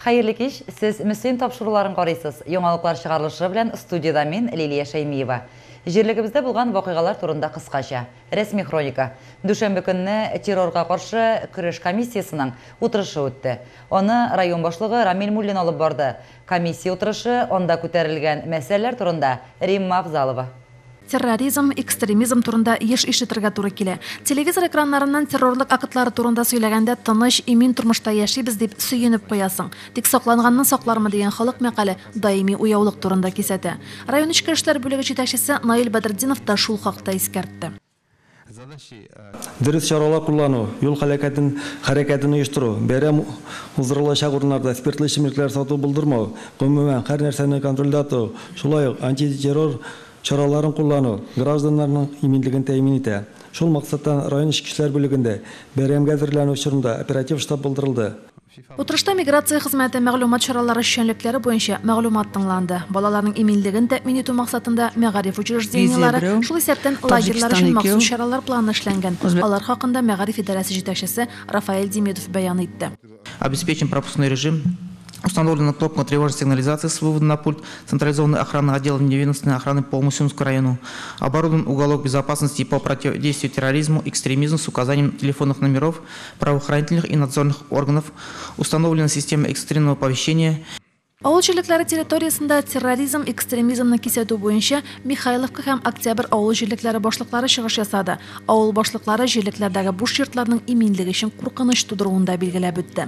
Hayırlı kеш, siz Müslüm тапшыруларын қарайсыз. Яңалыклар чыгарылышы белән студияда мин Лилия Шаймиева. Җирлегебездә булган вакыйгалар турында кыскача. Рәсми хроника. Дүшәмбе көнне террорга каршы көрәш комиссиясының утырышы үтте. Аны район башлыгы Рамил Муллин алып барды. Комиссия утырышы, онда күтәрелгән мәсьәләләр турында Римма Авзалова. Терроризм, экстремизм турында еш ишетергә туры килә. Телевизор экраннарыннан террорлык акытлары турында сөйләгәндә тыныч, имин тормышта яшибез дип сөенеп куясың. Тик сакланганны саклармы дигән халык мәкале даими уяулык турында кисәтә. Район эчке эшләр бүлеге җитәкчесе Наил Бәдретдинов та шул хакта искәртте. Дөрес чаралар куллану, юл хәрәкәтен оештыру, бәйрәм уздырылачак урыннарда спиртлы эчемлекләр сату булдырмау, гомумән һәр нәрсәне контрольдә тоту, шулай ук антитеррор чараларын куллану гражданнарның иминлеген тәэмин итә. Шул максаттан район эчке эшләр бүлегендә бәйрәмгә әзерләнү чорында оператив штаб булдырылды. Утырышта миграция хезмәте мәгълүмат чаралары эшчәнлекләре буенча мәгълүмат тыңланды. Балаларның иминлеген тәэмин итү максатында мәгариф учреждениялары, шул исәптән лагерьлар өчен махсус чаралар планы эшләнгән. Алар хакында мәгариф идарәсе җитәкчесе Рафаэль Демидов бәян итте. Обеспечен пропускной режим. Установлена кнопка тревожной сигнализации с выводом на пульт централизованной охраны отдела неведомственной охраны по Мусюмскому району. Оборудован уголок безопасности по противодействию терроризму, экстремизму с указанием телефонных номеров правоохранительных и надзорных органов. Установлена система экстренного оповещения. Авыл җирлекләре территориясендә терроризм, экстремизмны кисәтү буенча Михайловка һәм Октябрь авыл җирлекләре башлыклары чыгыш ясады. Авыл башлыклары җирлекләрдәге буш йортларның иминлеге өчен куркыныч тудыруында билгеләп үтте.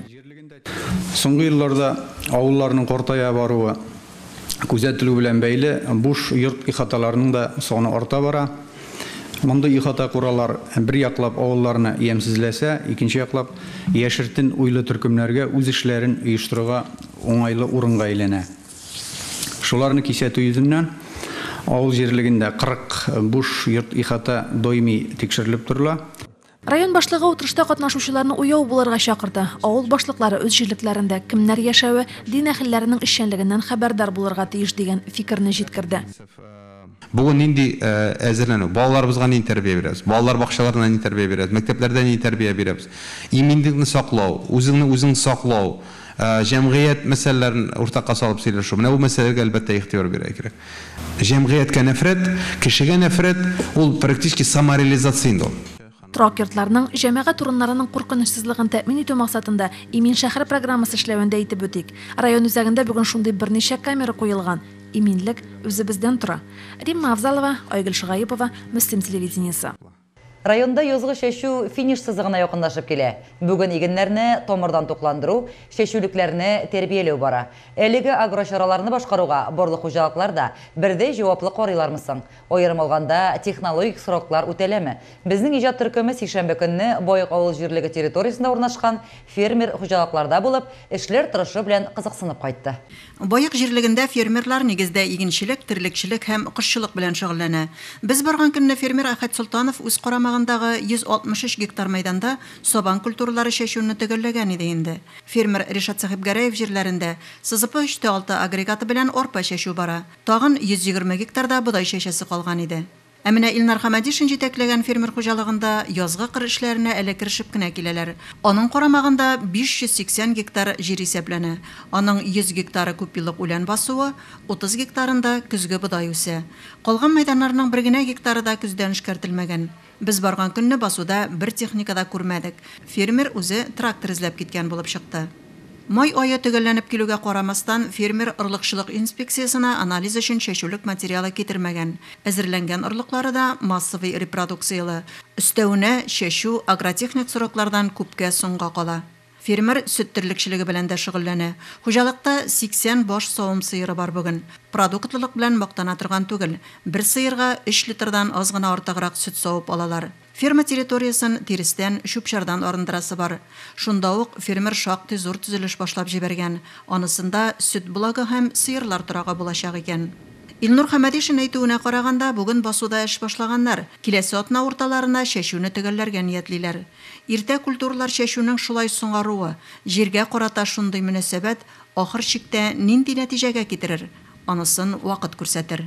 Соңгы елларда авылларның картая баруы күзәтелү белән бәйле буш йорт ихаталарының да саны арта бара. Монда ихата куралар бер яклап авылларны ямсызләсә, икенче яклап яшертен уйлы төркемнәргә үз эшләрен оештыруга уңайлы урынга әйләнә. Шуларны кисәтү йөзеннән авыл җирлегендә 40 буш йорт ихата даими тикшерелеп торыла. Район башлыгы утырышта катнашучыларны уяу булырга чакырды. Авыл башлыклары үз җирлекләрендә кемнәр яшәве, дин әһелләренең эшчәнлегеннән хәбәрдар булырга тиеш дигән фикерне җиткерде. Бүген нинди әзерләнү? Балаларыбызга нинди тәрбия бирәбез? Балалар бакчаларына нинди тәрбия бирәбез? Мәктәпләрдә нинди тәрбия бирәбез? Иминлекне саклау, үзеңне саклау, җәмгыять мәсьәләләрен уртакка салып сөйләшү. Менә бу мәсьәләгә әлбәттә ихтыяр бирә кирәк. Җәмгыятькә нәфрәт, кешегә нәфрәт, ул практически самореализация инде. Торак йортларның җәмәгать урыннарының куркынычсызлыгын тәэмин итү максатында Имин шәһәр программасы эшләвендә әйтеп үтик. Район үзәгендә бүген шундый берничә камера куелган. Иминлек үзебездән тора. Римма Авзалова, Айгөл Шыгаепова, Мөслим телевидениесе. Районда язгы шәшү финиш сызыгына якынлашып килә. Бүген игеннәрне томырдан тукландыру, шәшүлекләрне тәрбияләү бара. Әлеге агрочараларны башкаруга барлык хуҗалыклар да бердәй җаваплы карыйлармысың. Аерым алганда технологик сроклар үтәләме? Безнең иҗат төркеме сишәмбе көнне Боек авыл җирлеге территориясендә урнашкан фермер хуҗалыкларда булып, эшләр торышы белән кызыксынып кайтты. Боек җирлегендә фермерлар нигездә игенчелек, терлекчелек һәм кошчылык белән шөгыльләнә. Без барган көнне фермер Әхәт Солтанов үз карамагындагы 163 гектар мәйданда сабан культуралары шәшүне төгәлләгән иде инде. Фермер Ришат Сахибгәрәев җирләрендә СЗП-6 агрегаты белән арпа шәшү бара. Тагын 120 гектарда бодай шәшәсе калган иде. Әмінә Илнар Хамадишин җитәкләгән фермер хуҗалыгында язгы кыр эшләренә әле керешеп кенә киләләр. Аның карамагында 580 гектар җир исәпләнә. Аның 100 гектары күпьеллык үлән басуы, 30 гектарында көзге бодай үсә. Калган мәйданнарның бер генә гектары да көздән эшкәртелмәгән. Без барган көнне басуда бер техникада күрмәдек. Фермер үзе трактор эзләп киткән булып чыкты. Май айы төгәлләнеп килүгә карамастан фермер орлыкчылык инспекциясына анализ өчен шәшүлек материалы китермәгән. Әзерләнгән орлыклары да массовый репродукциялы. Өстәвенә шәшү агротехник сроклардан күпкә соңга кала. Фермер сөт терлекчелеге белән дә шөгыльләнә. Хуҗалыкта 80 баш савым сыеры бар бүген. Продуктлылык белән мактана торган түгел. Бер сыерга 3 литрдан аз гына артыграк сөт савып алалар. Ферма территориясын тиристән, шүпчардан арындырасы бар. Шунда ук фермер шактый зур төзелеш башлап җибәргән. Анысында сөт булагы һәм сыерлар торагы булачак икән. Илнур Хамадишин әйтүенә караганда, бүген басуда эш башлаганнар. Киләсе атна урталарына шәшүне төгәлләргә ниятлиләр. Иртә культуралар шәшүнең шулай соңаруы, җиргә карата шундый мөнәсәбәт ахыр чиктә нинди нәтиҗәгә китерер? Анысын вакыт күрсәтер.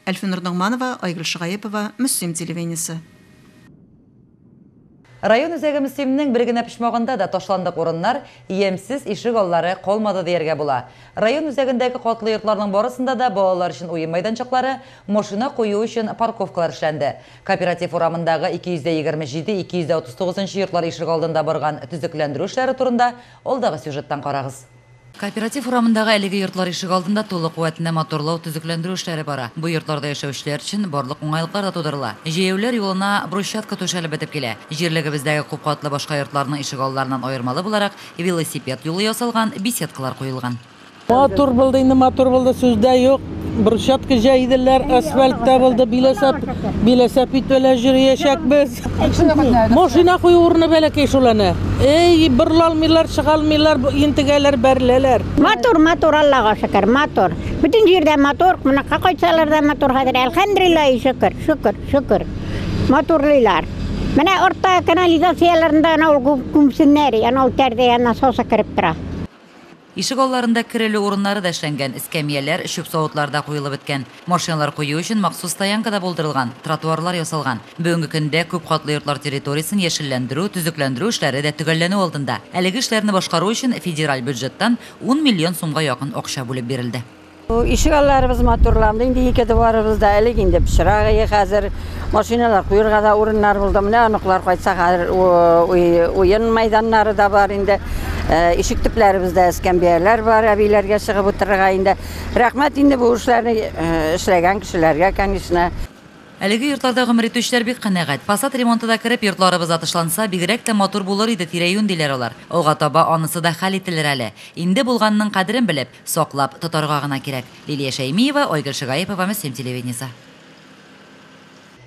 Әлфинур Ногманова, Айгөл Шыгаепова, Мөслим телевидениесе. Район үзәге мөселимнең бер генә пишмагында да ташландык урыннар ямсыз ишек аллары калмады дияргә була. Район үзәгендәге катлы йортларның барысында да балалар өчен уен мәйданчыклары, машина кую өчен парковкалар эшләнде. Кооператив урамындагы 227-239 йортлар ишек алдында барган төзекләндерү эшләре турында алдагы сюжеттан карагыз. Кооператив урамындагы әлеге йортлар ишек алдында тулы куәтендә моторлау, төзекләндерү эшләре бара. Бу йортларда яшәүчеләр өчен барлык уңайлыклар да тудырыла. Җәяүләр юлына брусчатка түшәлеп бетеп килә. Җирлегебездәге күп катлы башка йортларның ишек алларыннан аермалы буларак велосипед юлы ясалган, беседкалар куелган. Мотор булды, инде мотор булды, сүздә юк. Брусчатка җәйделәр, асфальтта булды, велосипед белән йөрәчәкбез. Машина кую урыны бәләкәй шуланы. Берлалмыйлар, чыгалмыйлар, интегәләр, бәрләләр. Мотор, Аллага шөкер, мотор. Бүтән җирдә мотор, моны кайчалар да мотор хәзер. Әлхәмдүлиллаһи шөкер. Моторлыйлар. Менә орта канализацияләрендә анау күмсеннәр, анау тәрдә насосы кирип тора. Ишек алларында керелү урыннары да эшләнгән, эскәмияләр, чүп савытларда куелып беткән. Машиналар кую өчен махсус стоянкада булдырылган, тротуарлар ясалган. Бүгенге көндә күп катлы йортлар территориясын яшелләндерү, төзекләндерү эшләре дә төгәлләнү алдында. Әлеге эшләрне башкару өчен федераль бюджеттан 10 миллион сумга якын акча бүлеп бирелде. Ишек алларыбыз моторланды, инде икәде барыбыз да әлеге инде пешерәгә хәзер машиналар куярга да урыннар булды. Менә аныклар кайтса хәзер уен мәйданнары да бар инде. Ишек төпләребездә эскәмбияләр бар, әбиләргә чыгып утырырга инде. Рәхмәт инде бу эшләрне эшләгән кешеләргә, конечно. Әлеге йортларда гомер итүчеләр бик канәгать. Пассат ремонтында кирип йортларыбыз атышланса, бигрәк тә матур булыр иде тирә-юнь диләр алар. Алга таба анысы да хәл ителер әле. Инде булганның кадерен белеп, саклап тотарга гына кирәк. Лилия Шәймиева, Айгөл Шыгаепова, Мөселим телевидениесе.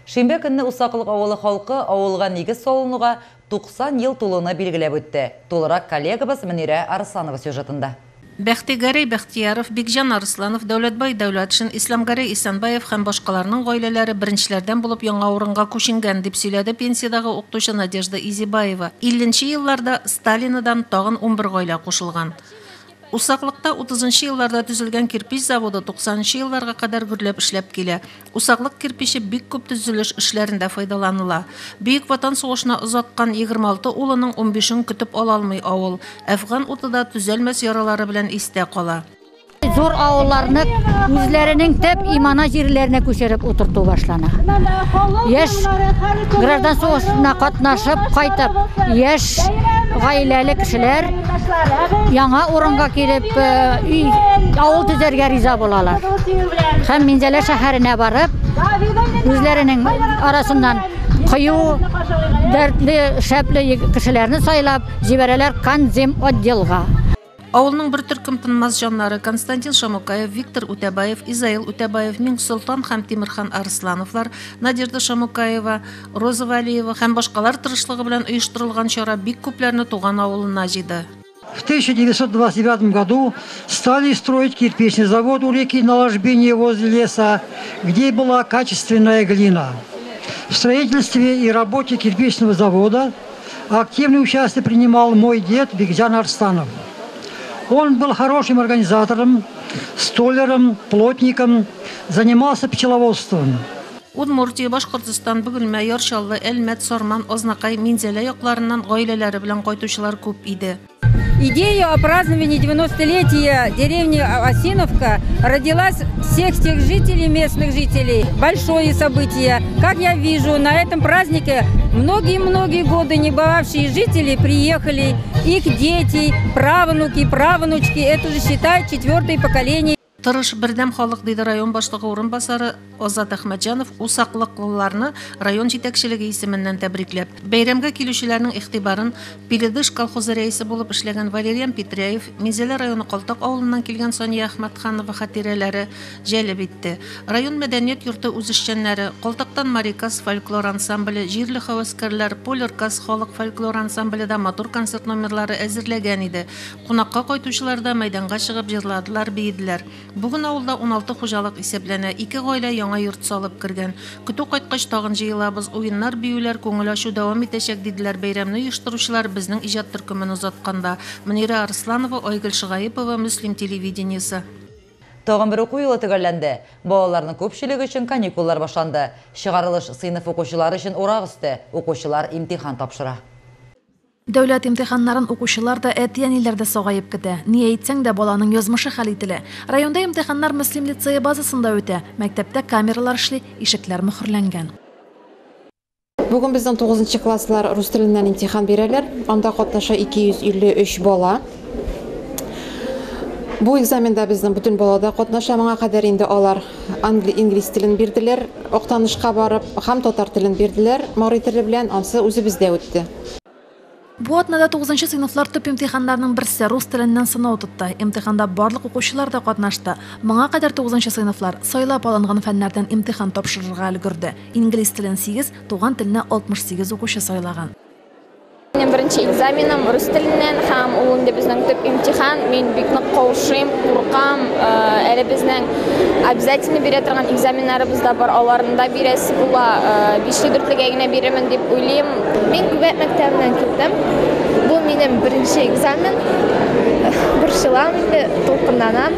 Шимбә көнне Усаклык авылы халкы авылга нигез салынуга 90 ел тулуны билгеләп үтте. Тулырак коллегабыз Мөнирә Арсланова сюжетында. Бәхтигарей Бәхтияров, Бикжан Арсланов, Дәүләтбай Дәүләтшин, Исламгарей Исәнбаев һәм башкаларның гаиләләре беренчеләрдән булып яңа урынга күченгән дип сөйләде пенсиядагы укытучы Надежда Изибаева. 50нче елларда Сталинадан тагын 11 гаилә кушылган. Усаклыкта 30нчы елларда төзелгән кирпич заводы 90нчы елларга кадәр гөрләп эшләп килә. Усаклык кирпиче бик күп төзелеш эшләрендә файдаланыла. Бөек Ватан сугышына озаткан 26 улының 15-ен көтеп ала алмый авыл. Әфган утыда түзәлмәс яралары белән истә кала. Зур авылларны үзләренең төп имана җирләренә күчереп утырту башлана. Яшь граждан сугышына катнашып кайтып, яшь гаиләле кешеләр яңа урынга килеп авыл төзәргә риза булалар. Һәм Минзәлә шәһәренә барып, үзләренең арасыннан кыю, дәртле, шәпле кешеләрне сайлап җибәрәләр Канзем отделга. Авылның бер төркем тынмас җаннары Константин Шамукаев, Виктор Үтәбаев, Изаил Үтәбаев, Миңсултан һәм Тимирхан Арслановлар, Надежда Шамукаева, Роза Валиева һәм башкалар тырышлыгы белән оештырылган чара бик күпләрне туган авылына җыйды. В 1929 году стали строить кирпичный завод у реки на ложбине возле леса, где была качественная глина. В строительстве и работе кирпичного завода активное участие принимал мой дед Бикжан Арсланов. Он был хорошим организатором, столяром, плотником, занимался пчеловодством. Удмуртия, Башкортстан, Бөгелмә, Яршаллы, Әлмәт, Сарман, Азнакай, Минзәлә якларыннан гаиләләре белән кайтучылар күп иде. Идея о праздновании 90-летия деревни Осиновка родилась всех тех жителей, местных жителей. Большое событие. Как я вижу, на этом празднике многие-многие годы не бывавшие жители приехали, их дети, правнуки, правнучки, это же считай 4-е поколение. Тырыш бердәм халык диде район башлыгы урынбасары Азат Әхмәтҗанов усаклыклыларны район җитәкчелеге исеменнән тәбрикләп. Бәйрәмгә килүчеләрнең игътибарын Пиледыш колхозы рәисе булып эшләгән Валериян Петряев, Минзәлә районы Калтак авылыннан килгән Сания Әхмәтханова хатирәләре җәлеп итте. Район мәдәният йорты үзешчәннәре, Калтактан Марикас фольклор ансамбле, Җирле хаваскәрләр, Полеркас халык фольклор ансамбле да матур концерт номерлары әзерләгән иде. Кунакка кайтучылар да мәйданга чыгып җырладылар, бейделәр. Бүген авылда 16 хуҗалык исәпләнә, 2 гаилә яңа йорт салып кергән. Көтү кайткач тагын җыелабыз, уеннар, биюләр, күңел ачу дәвам итәчәк диделәр бәйрәмне оештыручылар безнең иҗат төркемен узатканда. Мөнирә Арсланова, Айгөл Шыгаепова, Мөселим телевидениесе. Тоғын бір оқу елі тігірленді. Балалардың көпшілігі үшін каникуллар башланды. Шығарылыш сыйныф оқушылары үшін орақ үсті. Оқушылар имтихан тапшыра. Дәүләт имтиханнарын укучылар да әтиәниләрдә сагайып китә. Ни әйтсәң дә баланың язмышы хәл ителә. Районда имтиханнар Мөслим лицее базасында үтә. Мәктәптә камералар эшли, ишекләр мөхөрләнгән. Бүген безнең 9 класслар рус теленнән имтихан бирәләр. Анда катнаша 253 бала. Бу экзаменда безнең бөтен балада катнаша. Моңа кадәр инде алар инглиз телен бирделәр, октанышка барып, һәм татар телен бирделәр. Морый теле белән ансы үзебездә үтте. Бу атнада 9 сыйныфлар төп имтиханнарның берсе рус теленнән сынау тотты. Имтиханда барлык укучылар да катнашты. Моңа кадәр 9 сыйныфлар сайлап алынган фәннәрдән имтихан тапшырырга өлгерде. Инглиз телен 8, туган телне 68 укучы сайлаган. Менің бірінші экзаменім рус тілінен, һәм ул инде безнең төп имтихан. Мен бик нык каушыйм, куркам. Әле безнең обязательно бирә торган экзаменнарыбыз да бар, аларында бирәсе була. 5-4-легә генә бирәмен дип уйлыйм. Мен Күбәт мәктәбеннән килдем. Бу минем беренче экзамен. Борчылам инде, толкыннанам.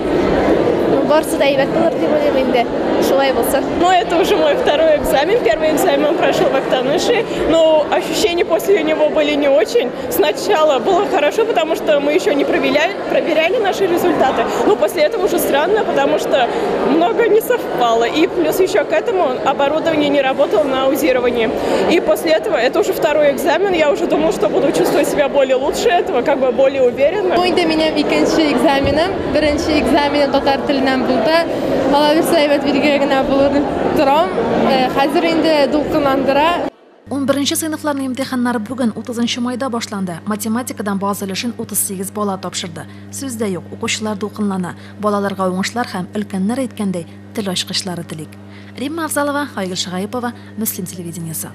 Барысы да әйбәт булыр дип уйлыйм инде. Шулай булса. Но это уже мой второй экзамен. Первый экзамен прошел в Актаныши, но ощущения после него были не очень. Сначала было хорошо, потому что мы еще не проверяли наши результаты. Но после этого уже странно, потому что много не совпало. И плюс еще к этому оборудование не работало на аудировании. И после этого, это уже второй экзамен, я уже думала, что буду чувствовать себя более лучше этого, как бы более уверенно. Bu indi benim ikinci egzaminim. Birinci egzaminim tatar tilinden buldu. Hala bir sayfet bilgigine bulurdum. Hazır indi dulkınlandıra. 11 сыйныфларның имтиханнары бүген 30 майда башланды. Математикадан база өлешен 38 бала тапшырды. Сүздә юк, укучылар дулкынлана. Балаларга уңышлар һәм өлкәннәр әйткәндәй тел ачкычлары телик. Римма Авзалова, Айгөл Шагайпова, Мөслим телевидениесе.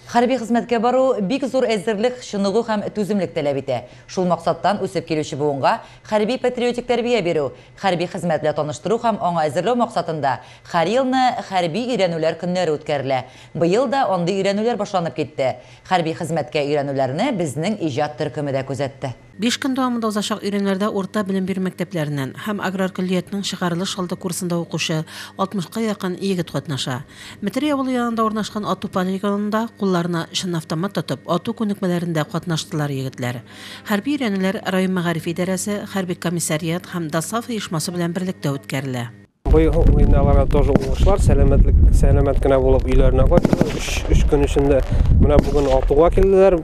Хәрби хезмәткә бару бик зур әзерлек, шуныгы һәм түземлек таләп итә. Шул максаттан үсеп килүче буынга хәрби патриотик тәрбия бирү, хәрби хезмәт белән таныштыру һәм аңа әзерләү максатында һәр елны хәрби өйрәнүләр көннәре үткәрелә. Быел да андый өйрәнүләр башланып китте. Хәрби хезмәткә өйрәнүләрне безнең иҗат төркеме дә күзәтте. 5 көн дәвамында узачак өйрәнүләрдә урта белем бирү мәктәпләреннән һәм аграр көллиятның чыгарылыш алды курсында укучы 60-ка якын егет катнаша. Мәтрә авылы янында урнашкан ату полигонында кулларына шын автомат тотып, ату күнекмәләрендә катнаштылар егетләр. Хәрби өйрәнүләр район мәгариф идарәсе, хәрби комиссариат һәм ДАСАФ оешмасы белән берлектә үткәрелә. Быел уйналарга тоже уңышлар, сәламәт кенә булып өйләренә кайттылар. 3 көн эчендә менә бүген Алтуга килделәр.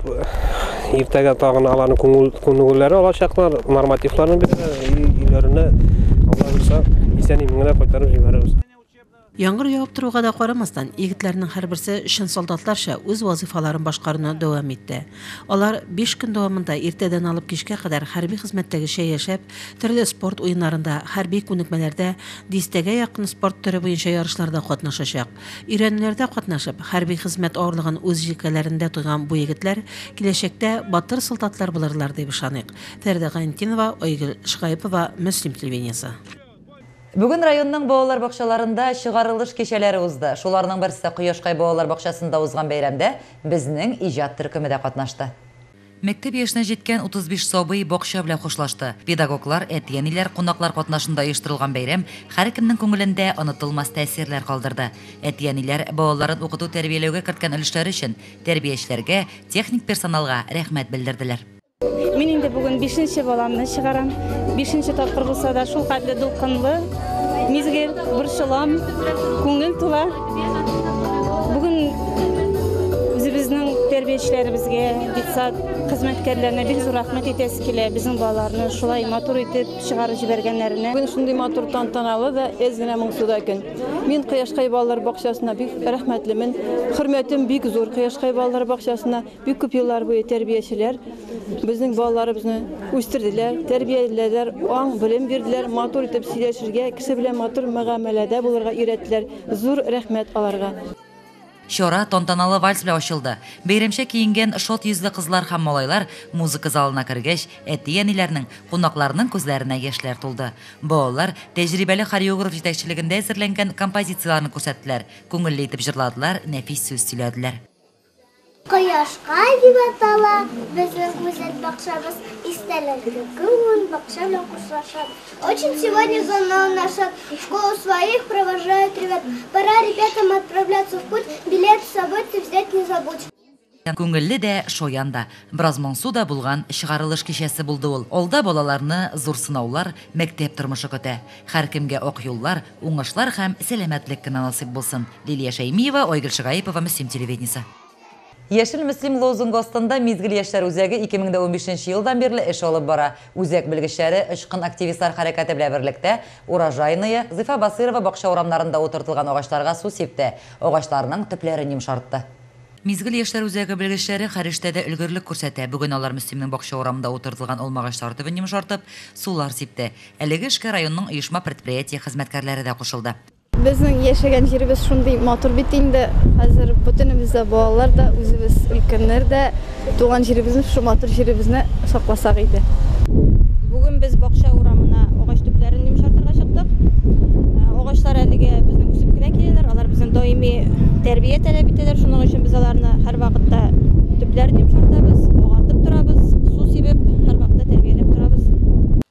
Иртәгә тагын аларны күнегүләре алачаклар, нормативларны өйләренә Алла bilsa исән-имин кайтарып җибәрәбез. Яңгыр явып торуга да карамастан, егетләрнең һәрберсе шын солдатларча үз вазифаларын башкаруны дәвам итте. Алар 5 көн дәвамында иртәдән алып кичкә кадәр хәрби хезмәттәгечә яшәп, төрле спорт уеннарында, хәрби күнекмәләрдә, 10-гә якын спорт төре буенча ярышларда катнашачак. Өйрәнүләрдә катнашып, хәрби хезмәт авырлыгын үз җилкәләрендә тойган бу егетләр киләчәктә батыр солдатлар булырлар дип ышаныйк. Фәрдә Гантинова, Айгөл Шагайпова, Мөслим телевидениесе. Бүген районның балалар бакчаларында чыгарылыш кичәләре узды. Шуларның берсе Кояшкай балалар бакчасында узган бәйрәмдә безнең иҗат төркеме дә катнашты. Мәктәп яшенә җиткән 35 сабый бакча белән хушлашты. Педагоглар, әтиәниләр, кунаклар катнашында оештырылган бәйрәм һәркемнең күңелендә онытылмас тәэсирләр калдырды. Әтиәниләр балаларын укыту тәрбияләүгә керткән өлешләре өчен тәрбиячеләргә, техник персоналга рәхмәт белдерделәр. Мен инде бүген 5-нче баламны чыгарам. 5-нче тапкыр булса да шул кадәр дулкынлы, мизгел, борчылам, күңел тула. Бүген үзебезнең тәрбиячеләребезгә, детсад хезмәткәрләренә бик зур рәхмәт итәсе килә. Безнең балаларны шулай матур итеп чыгарып җибәргәннәренә. Бүген шундый матур тантаналы да әзгенә моңсуда көн. Мин Кояшкай балалар бакчасына бик рәхмәтлемен. Хөрмәтем бик зур Кояшкай балалар бакчасына. Бик күп еллар буе тәрбиячеләр безнең балаларыбызны үстерделәр, тәрбияләделәр, аң белем бирделәр, матур итеп сөйләшергә, кеше белән матур мөгамәләдә булырга өйрәттеләр. Зур рәхмәт аларга. Чора тантаналы вальс белән ачылды. Бәйрәмчә киенгән шот йөзле кызлар һәм малайлар музыка залына кергәч, әти-әниләрнең, кунакларның күзләренә яшьләр тулды. Балалар тәҗрибәле хореограф җитәкчелегендә әзерләнгән композицияларны күрсәттеләр, күңелле итеп җырладылар, нәфис сүз сөйләделәр. Кояшкай дип атала безнең үзәк бакчабыз, Очень сегодня звонил наша школа своих, провожают ребят. Пора ребятам отправляться в путь, билет с собой ты взять не забудь. Күңелле дә, шоян да, біраз моңсу да булган чыгарылыш кичәсе булды ул. Алда балаларны зур сынаулар, мәктәп тормышы көтә. Һәркемгә ак юллар, уңышлар һәм сәламәтлек кенә насыйп булсын. Лилия Шәймиева, Ойгөл Шыгаипова, Мөслим телевидениесе. Яшел Мөслим лозунгы астында Мизгел яшьләр үзәге 2015 елдан бирле эш алып бара. Үзәк белгечләре очкын активистлар хәрәкәте белән берлектә Урожайная, Зифа Басырова бакча урамнарында утыртылган агачларга су сипте. Агачларның төпләрен йомшартты. Мизгел яшьләр үзәге белгечләре Хәриштәдә өлгерлек күрсәтә. Бүген алар Мөслимнең бакча урамында утыртылган алмагачлар төбен йомшартып, сулар сипте. Әлеге эшкә районның оешма предприятие хезмәткәрләре дә кушылды. Безнең яшәгән җиребез шундый матур бит инде. Хәзер бөтенебездә балалар да, үзебез өлкәннәр дә туган җиребезне, шу матур җиребезне сакласак иде. Бүген без бакча урамына агач төпләрен йомшартырга чыктык. Агачлар әлегә безнең үсеп кенә киләләр. Алар безнең даими тәрбия таләп итәләр. Шуның өчен без аларны һәр вакытта төпләрен йомшартабыз, агартып торабыз, су сибеп, һәр вакытта тәрбияләп торабыз.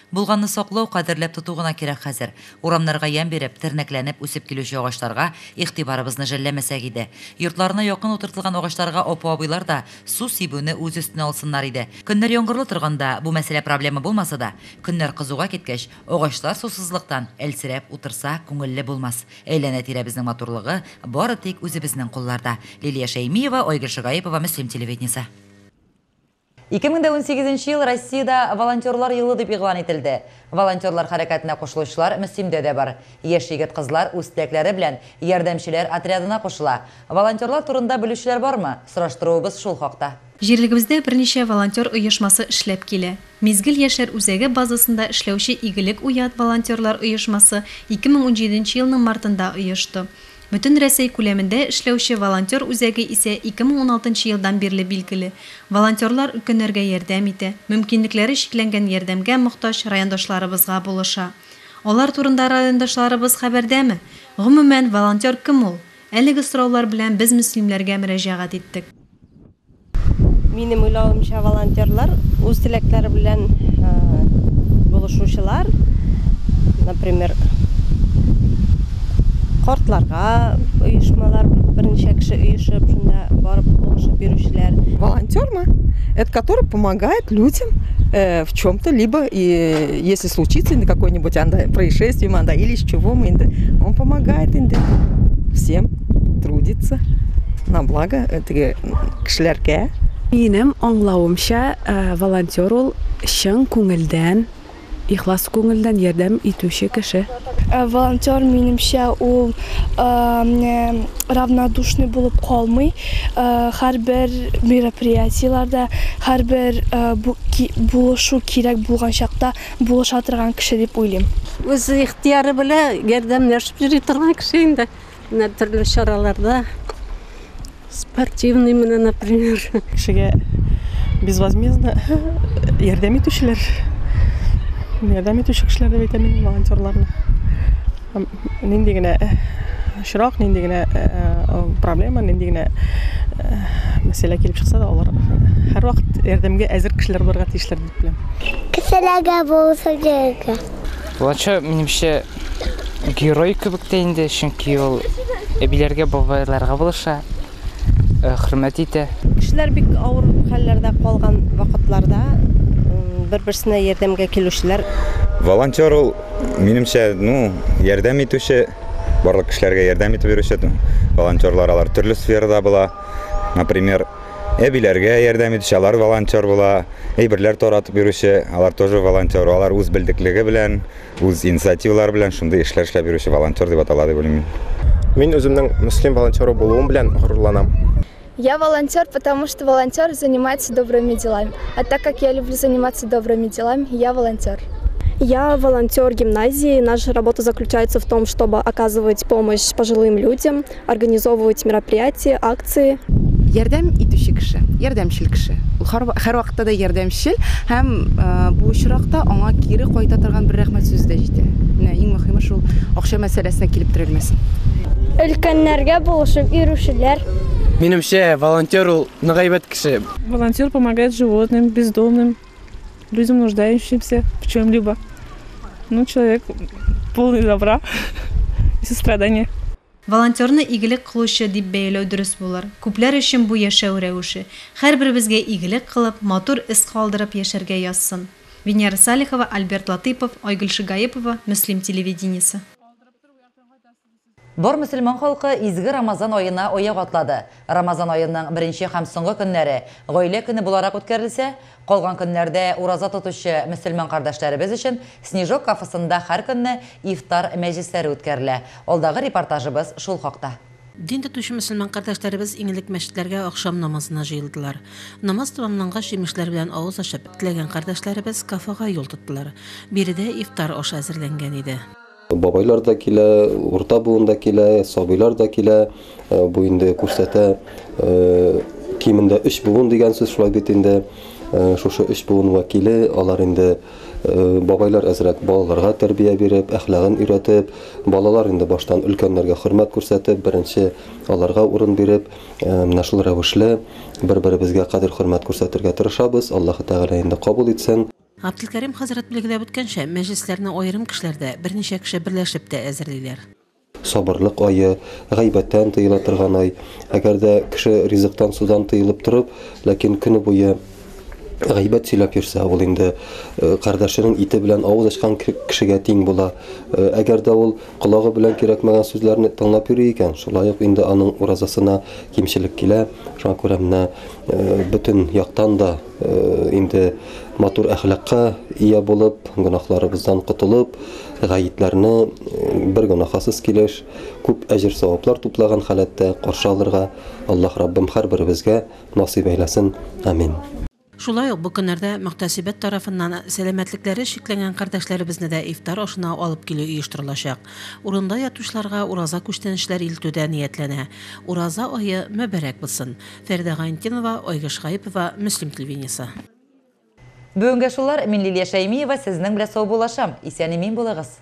Булганны саклау, кадерләп тоту гына кирәк хәзер. Урамнарга ян биреп, тернәкләнеп үсеп килүче агачларга игътибарыбызны жәлләмәсәк иде. Йортларына якын утыртылган агачларга апа-абыйлар да су сибүне үз өстенә алсыннар иде. Көннәр яңгырлы торганда бу мәсьәлә проблема булмаса да, көннәр кызуга киткәч, агачлар сусызлыктан әлсерәп утырса күңелле булмас. Әйләнә-тирә безнең матурлыгы бары тик үзебезнең кулларда. Лилия Шәймиева, Ойгөл Шыгаипова, Мөслим телевидениесе. 2018 ел Россиядә волонтерлар елы дип игълан ителде. Волонтерлар хәрәкәтенә кушылучылар Мөслимдә дә бар. Яшь егет-кызлар үз теләкләре белән ярдәмчеләр отрядына кушыла. Волонтерлар турында белүчеләр бармы? Сораштыруыбыз шул хакта. Җирлегебездә берничә волонтер оешмасы эшләп килә. Мизгел яшьләр үзәге базасында эшләүче Игелек уят волонтерлар оешмасы 2017 елның мартында оешты. Бүтән Россия күләмендә эшләүче волонтер үзәге исә 2016 елдан бирле билгеле. Волонтерлар өлкәннәргә ярдәм итә, мөмкинлекләре шикләнгән ярдәмгә мохтаҗ райондашларыбызга булыша. Алар турында райондашларыбыз хәбәрдәме? Гомумән, волонтер кем ул? Әлеге сораулар белән без мөслимләргә мөрәҗәгать иттек. Минем уйлавымча, волонтерлар үз теләкләре белән булышучылар, например, картларга оешмалар, берничә кеше оешып, шунда барып булышып бирүчеләр. Волонтерма – это который помогает людям в чем-то, либо и если случится какое-нибудь происшествие или из чего он помогает всем, трудится на благо кешеләргә. Минем аңлавымча, волонтер ул чын күңелдән, ихлас күңелдән ярдәм итүче кеше. Волонтер минемчә ул равнодушный булып калмый. Һәрбер мероприятиеларда, һәрбер булышу кирәк булган чакта булыша торган кеше дип уйлыйм. Үз ихтияры белән ярдәмләшеп йөри торган кеше инде. Төрле чараларда. Спортивный менә, например. Кешегә безвозмездно ярдәм итүчеләр. Ярдәм итүче кешеләр дип әйтәм мин волонтерларны. Нинди генә ширак, нинди генә проблема, нинди генә мәсьәлә килеп чыкса да, алар һәр вакыт ярдәмгә әзер кешеләр булырга тиешләр дип беләм. Кешеләргә булса кирәк. Волонтер минемчә герой кебек тә инде, чөнки ул әбиләргә, бабайларга булыша. Хөрмәт итә. Кешеләр бик авыр хәлләрдә калган вакытларда бер-берсенә ярдәмгә килүчеләр. Волонтер ул минемчә, ярдәм итүче, барлык кешеләргә ярдәм итеп бирүче. Волонтерлар алар төрле сферада була. Например, әбиләргә ярдәм итүче, алар волонтер була. Әйберләр таратып бирүче, алар тоже волонтер. Алар үз белдеклеге белән, үз инициативалары белән шундый эшләр эшләп бирүче волонтер дип атала дип уйлыйм. Мин үземнең мөслим волонтеры булуым белән горурланам. Я волонтер, потому что волонтер занимается добрыми делами. А так как я люблю заниматься добрыми делами, я волонтер. Я волонтер гимназии. Наша работа заключается в том, чтобы оказывать помощь пожилым людям, организовывать мероприятия, акции. Ярдәм итүче кеше, ярдәмчел кеше. Ул һәр вакытта да ярдәмчел һәм бу очракта аңа кире кайта торган бер рәхмәт сүзе дә җитә. Менә иң мөһиме шул акча мәсьәләсенә килеп терелмәсен. Өлкәннәргә булышып йөрүчеләр. Минемчә, волонтер ул ныгайбәт кеше. Волонтер помогает животным, бездомным, людям нуждающимся в чем-либо. Ну, человек полный добра и сострадания. Волонтерны игілік қылушы деп бәйлеу дұрыс болар. Күпләр үшін бұл яшәу рәвеше. Һәрбіребезгә игілік қылып, матур із қалдырып яшәргә язсын. Венера Салихова, Альберт Латыпов, Айгүл Шигаепова, Муслим телевидениесі. Бор мусульман халқы изгі Рамазан ойына ояқ атлады. Рамазан ойының бірінші һәм соңғы күннәре ғойле күні буларак үткәрелсә, қалған күннәрдә ураза тотучы мусульман кардәшләребез өчен Снежок кафесында һәр көнне ифтар мәҗлесләре үткәрелә. Алдагы репортажыбыз шул хакта. Дин тотучы мусульман кардәшләребез иңелек мәчетләргә ахшам намазына җыелдылар. Намаз тәмамлангач җимешләр белән авыз ачып, теләгән кардәшләребез кафега юл тоттылар. Биредә ифтар ашы әзерләнгән иде. Бабайлар да килә, урта буын да килә, сабыйлар да килә. Бу инде күрсәтә кимендә 3 буын дигән сүз шулай бит инде. Шушы 3 буын вәкиле, алар инде бабайлар әзрәк балаларга тәрбия биреп, әхлагын өйрәтеп, балалар инде баштан өлкәннәргә хөрмәт күрсәтеп, беренче аларга урын биреп, менә шул рәвешле бер-беребезгә кадер хөрмәт күрсәтергә тырышабыз. Аллаһы Тәгалә инде кабул итсен. Абдулкарим хәзрәт билгеләп үткәнчә, мәҗлесләрне аерым кешеләрдә берничә кеше берләшеп тә әзерлиләр. Сабырлык айы, гайбәттән тыела торган ай. Әгәр дә кеше ризыктан судан тыелып торып, ләкин көне буе гайбәт сөйләп йөрсә, ул инде кардәшенең ите белән авыз ачкан кешегә тиң була. Әгәр дә ул колагы белән кирәкмәгән сүзләрне тыңлап йөри икән, шулай ук инде аның уразасына кимчелек килә. Шуңа күрә менә бөтен яктан да инде матур әхлакка ия булып, гөнаһларыбыздан котылып, гаетләрне бер гөнаһсыз килеш, күп әҗр саваплар туплаган халәттә каршы алырга Аллаһ Раббим һәрберебезгә насыйп әйләсен. Амин. Шулай ук бу көннәрдә мөхтәсибәт тарафыннан сәламәтлекләре шикләнгән кардәшләребезне дә ифтар ашына алып килү оештырылачак. Урында ятучыларга ураза күчтәнешләр илтүдә ниятләнә. Ураза ае мәбәрәк булсын. Фәрдә Гайнтинова, Айгөл Шигаепова, Муслим телевидениесе. Бүгенге шулар, мин Лилия Шәймиева сезнең белән сау булашам. Исән-имин булыгыз.